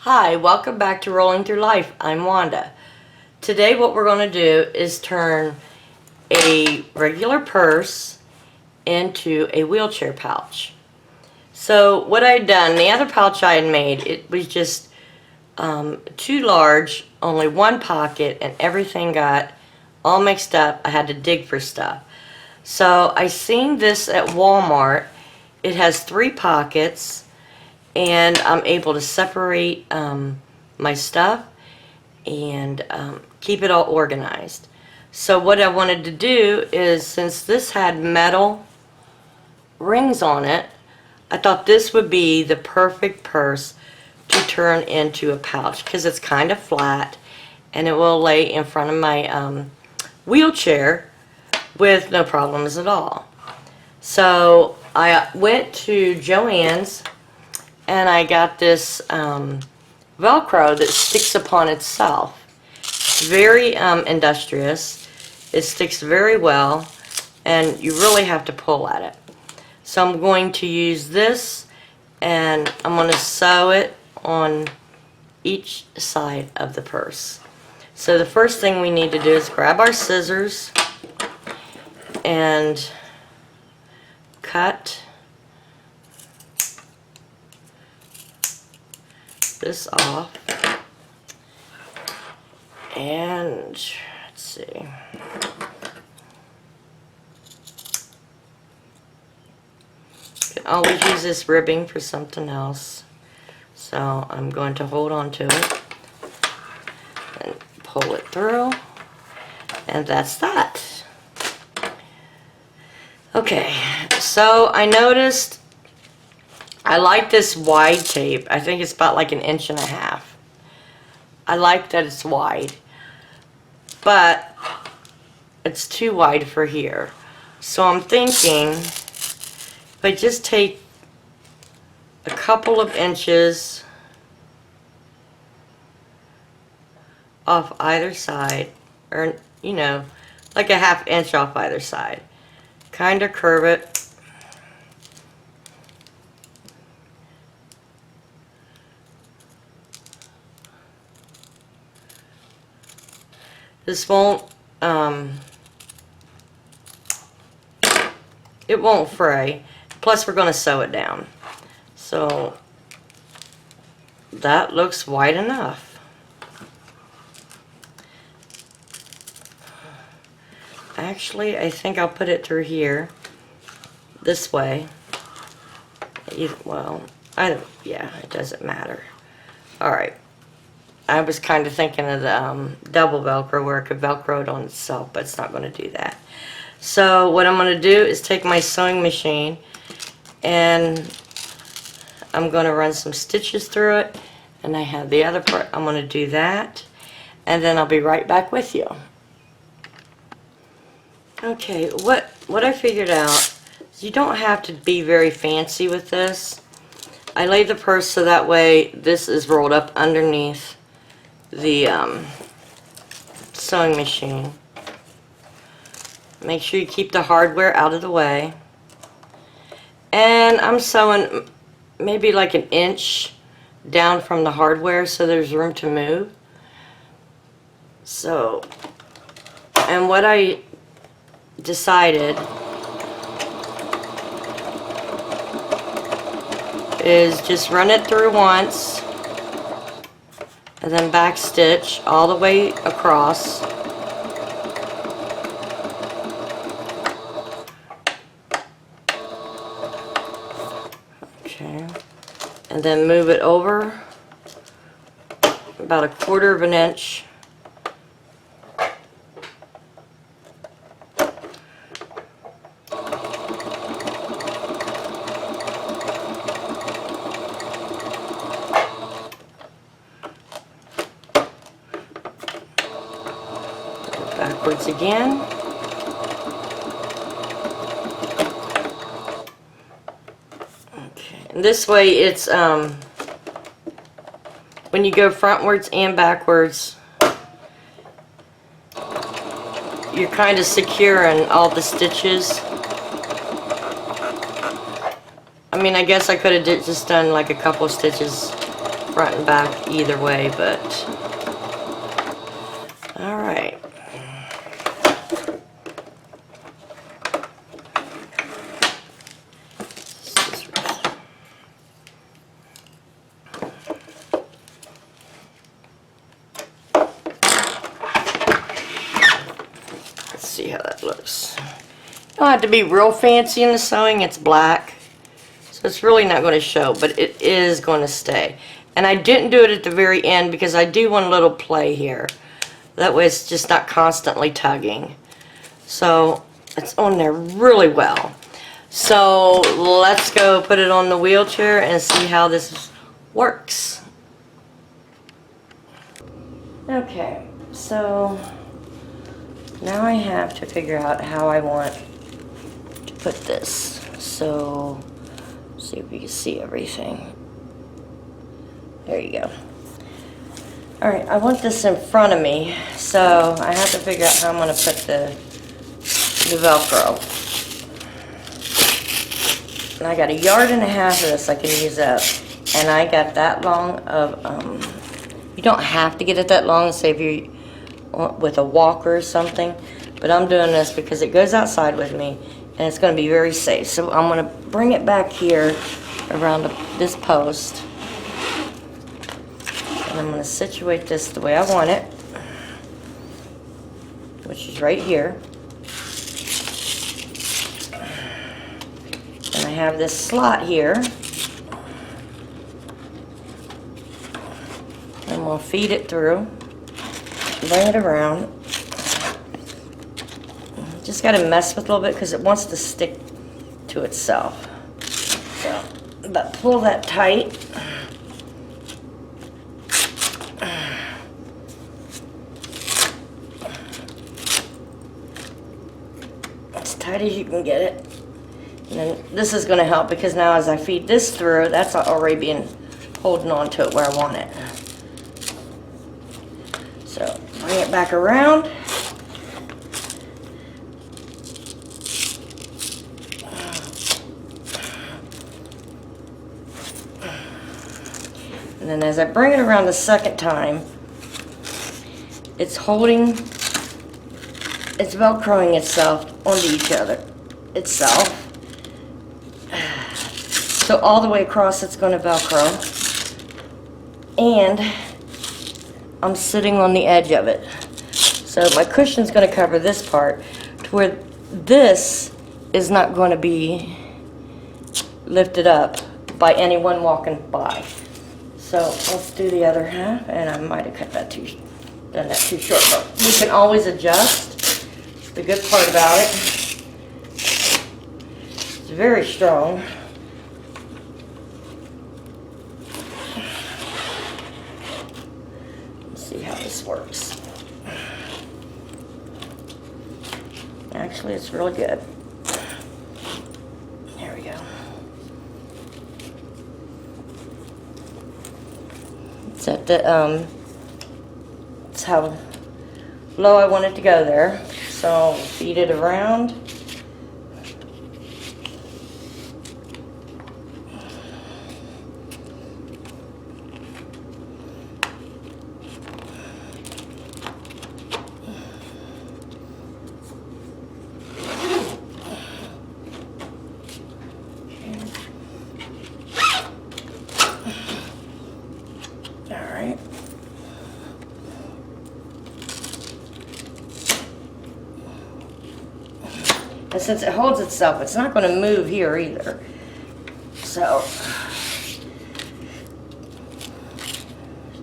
Hi, welcome back to Rolling Through Life. I'm Wanda. Today what we're going to do is turn a regular purse into a wheelchair pouch. So what I had done, the other pouch I had made, it was just too large, only one pocket, and everything got all mixed up. I had to dig for stuff. So I seen this at Walmart. It has 3 pockets, and I'm able to separate my stuff and keep it all organized. So what I wanted to do is, since this had metal rings on it, I thought this would be the perfect purse to turn into a pouch because it's kind of flat and it will lay in front of my wheelchair with no problems at all. So I went to Joann's and I got this Velcro that sticks upon itself. It's very industrious. It sticks very well, and you really have to pull at it. So I'm going to use this, and I'm going to sew it on each side of the purse. So the first thing we need to do is grab our scissors and cut this off, and let's see, you can always use this ribbing for something else, so I'm going to hold on to it and pull it through, and that's that. Okay, so I noticed I like this wide tape. I think it's about like 1.5 inches. I like that it's wide, but it's too wide for here. So I'm thinking if I just take a couple of inches off either side, or you know, like a 1/2 inch off either side, kind of curve it. This won't, it won't fray. Plus we're going to sew it down. So that looks wide enough. Actually, I think I'll put it through here, this way. Well, yeah, it doesn't matter. Alright. I was kind of thinking of the double Velcro where it could Velcro it on itself, but it's not going to do that. So what I'm going to do is take my sewing machine and I'm going to run some stitches through it, and I have the other part. I'm going to do that, and then I'll be right back with you. Okay, what I figured out is you don't have to be very fancy with this. I laid the purse so that way this is rolled up underneath the sewing machine. Make sure you keep the hardware out of the way. And I'm sewing maybe like 1 inch down from the hardware so there's room to move. So, and what I decided is just run it through once and then back stitch all the way across. Okay, and then move it over about 1/4 of an inch. Backwards again. Okay, and this way it's when you go frontwards and backwards, you're kind of securing all the stitches. I mean, I guess I could have just done like a couple stitches front and back either way, but all right. Let's see how that looks. You don't have to be real fancy in the sewing. It's black, so it's really not going to show, but it is going to stay. And I didn't do it at the very end because I do want a little play here. That way it's just not constantly tugging. So it's on there really well. So let's go put it on the wheelchair and see how this works. Okay, so now I have to figure out how I want to put this. So see if we can see everything. There you go. Alright, I want this in front of me, so I have to figure out how I'm going to put the Velcro. And I got 1.5 yards of this I can use up. And I got that long of, you don't have to get it that long, say if you with a walker or something, but I'm doing this because it goes outside with me and it's going to be very safe. So I'm going to bring it back here around this post. And I'm going to situate this the way I want it, which is right here. And I have this slot here. And we'll feed it through, bring it around. Just got to mess with it a little bit because it wants to stick to itself. So, but pull that tight. Tight as you can get it. And then this is going to help because now as I feed this through, that's already being holding on to it where I want it. So bring it back around. And then as I bring it around the second time, it's holding, it's Velcroing itself onto each other itself. So all the way across it's going to Velcro. And I'm sitting on the edge of it. So my cushion's going to cover this part to where this is not going to be lifted up by anyone walking by. So let's do the other half, and I might have cut that done that too short, but we can always adjust. The good part about it, it's very strong. Let's see how this works. Actually, it's really good. There we go. It's at the, it's how low I want it to go there. So feed it around. All right. And since it holds itself, it's not going to move here either. So,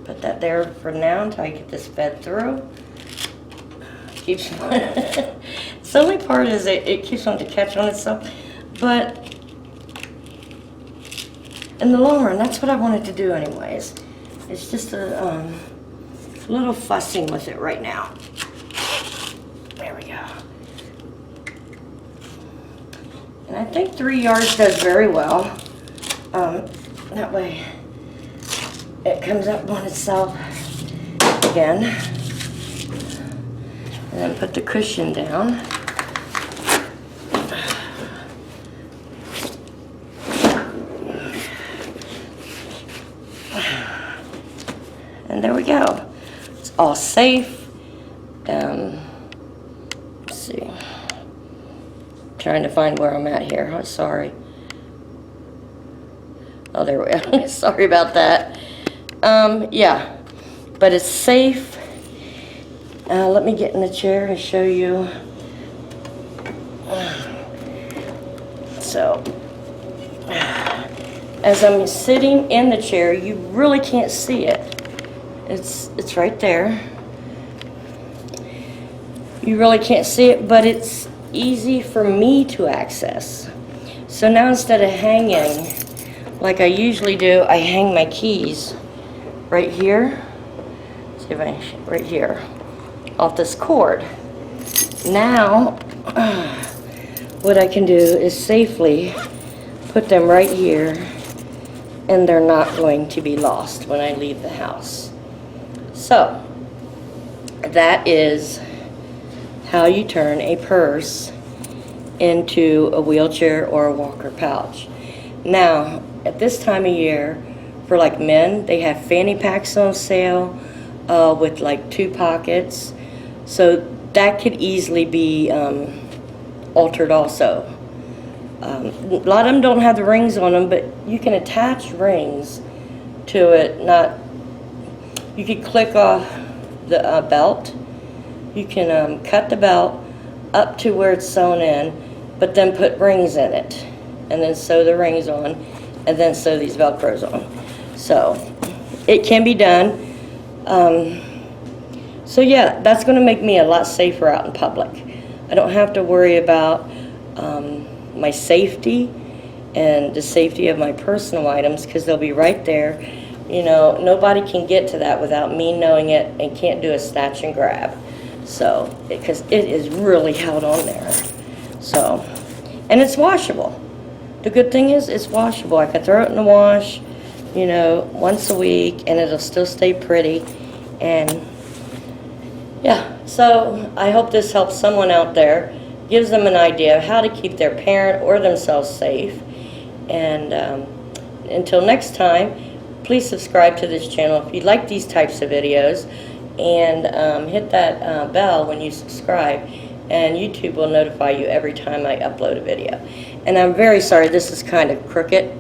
put that there for now until I get this fed through. Keeps the only part is it keeps on to catch on itself. But in the long run, that's what I wanted to do anyways. It's just a little fussing with it right now. There we go. And I think 3 yards does very well. That way it comes up on itself again. And then put the cushion down. all safe. Let's see. Trying to find where I'm at here. Oh, sorry. Oh, there we go. Sorry about that. Yeah, but it's safe. Let me get in the chair and show you. So, as I'm sitting in the chair, you really can't see it. It's right there. You really can't see it, but it's easy for me to access. So now instead of hanging like I usually do, I hang my keys right here. See if I, right here, off this cord. Now, what I can do is safely put them right here, and they're not going to be lost when I leave the house. So, that is how you turn a purse into a wheelchair or a walker pouch. Now, at this time of year, for like men, they have fanny packs on sale with like 2 pockets. So that could easily be altered also. A lot of them don't have the rings on them, but you can attach rings to it. You could click off the belt. You can cut the belt up to where it's sewn in, but then put rings in it, and then sew the rings on, and then sew these Velcros on. So it can be done. So yeah, that's going to make me a lot safer out in public. I don't have to worry about my safety and the safety of my personal items, because they'll be right there. You know, nobody can get to that without me knowing it, and can't do a snatch and grab. So, because it is really held on there. So, and it's washable. The good thing is it's washable. I can throw it in the wash, you know, once a week, and it'll still stay pretty. And yeah, so I hope this helps someone out there, gives them an idea of how to keep their parent or themselves safe. And until next time, please subscribe to this channel if you like these types of videos, and hit that bell when you subscribe, and YouTube will notify you every time I upload a video. And I'm very sorry, this is kind of crooked.